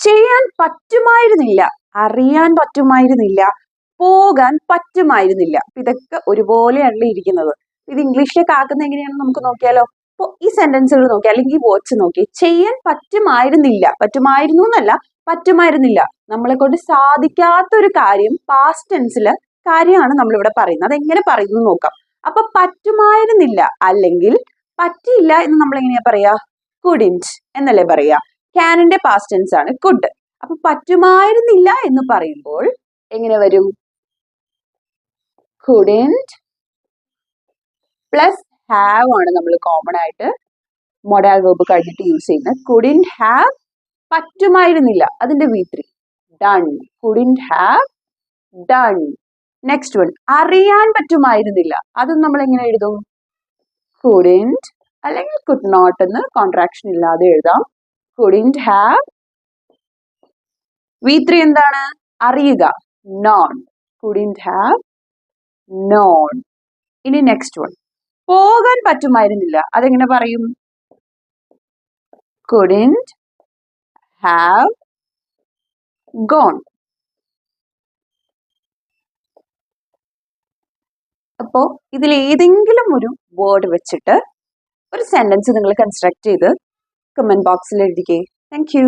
ചെയ്യാൻ പറ്റുമായിരുന്നില്ല, അറിയാൻ പറ്റുമായിരുന്നില്ല, പോകാൻ പറ്റുമായിരുന്നില്ല. ഇതൊക്കെ ഒരുപോലെയാണല്ലോ ഇരിക്കുന്നത്. ഇത് ഇംഗ്ലീഷിലേക്ക് ആക്കുന്ന എങ്ങനെയാണെന്ന് നമുക്ക് നോക്കിയാലോ. അപ്പോൾ ഈ സെന്റൻസുകൾ നോക്കി, അല്ലെങ്കിൽ ഈ വേർഡ്സ് നോക്കി. ചെയ്യാൻ പറ്റുമായിരുന്നില്ല, പറ്റുമായിരുന്നു എന്നല്ല, പറ്റുമായിരുന്നില്ല. നമ്മളെ കൊണ്ട് സാധിക്കാത്ത ഒരു കാര്യം പാസ്റ്റ് ടെൻസിലെ കാര്യമാണ് നമ്മളിവിടെ പറയുന്നത്. അതെങ്ങനെ പറയുന്നു നോക്കാം. അപ്പൊ പറ്റുമായിരുന്നില്ല അല്ലെങ്കിൽ പറ്റിയില്ല എന്ന് നമ്മൾ എങ്ങനെയാ പറയാ? couldn't എന്നല്ലേ പറയാ. ക്യാനിന്റെ പാസ്റ്റ് ടെൻസ് ആണ് could. അപ്പൊ പറ്റുമായിരുന്നില്ല എന്ന് പറയുമ്പോൾ എങ്ങനെ വരും? couldn't പ്ലസ് ഹാവ് ആണ് നമ്മൾ കോമൺ ആയിട്ട് മൊഡാൽ വെർബ് കഴിഞ്ഞിട്ട് യൂസ് ചെയ്യുന്നത്. couldn't have പറ്റുമായിരുന്നില്ല, അതിന്റെ V3 done. couldn't have done. Next one അറിയാൻ പറ്റുമായിരുന്നില്ല. അതും നമ്മൾ എങ്ങനെ എഴുതും? couldn't അല്ലെങ്കിൽ could not എന്ന് കോൺട്രാക്ഷൻ ഇല്ലാതെ എഴുതാം. couldn't have. V3 എന്താണ്? അറിയുക, known. couldn't have known. ഇനി നെക്സ്റ്റ് വൺ പോകാൻ പറ്റുമായിരുന്നില്ല. അതെങ്ങനെ പറയും? couldn't have gone. അപ്പോ ഇതിൽ ഏതെങ്കിലും ഒരു വേർഡ് വെച്ചിട്ട് ഒരു സെന്റൻസ് നിങ്ങൾ കൺസ്ട്രക്ട് ചെയ്ത് കമന്റ് ബോക്സിൽ എഴുതിക്കേ. Thank you.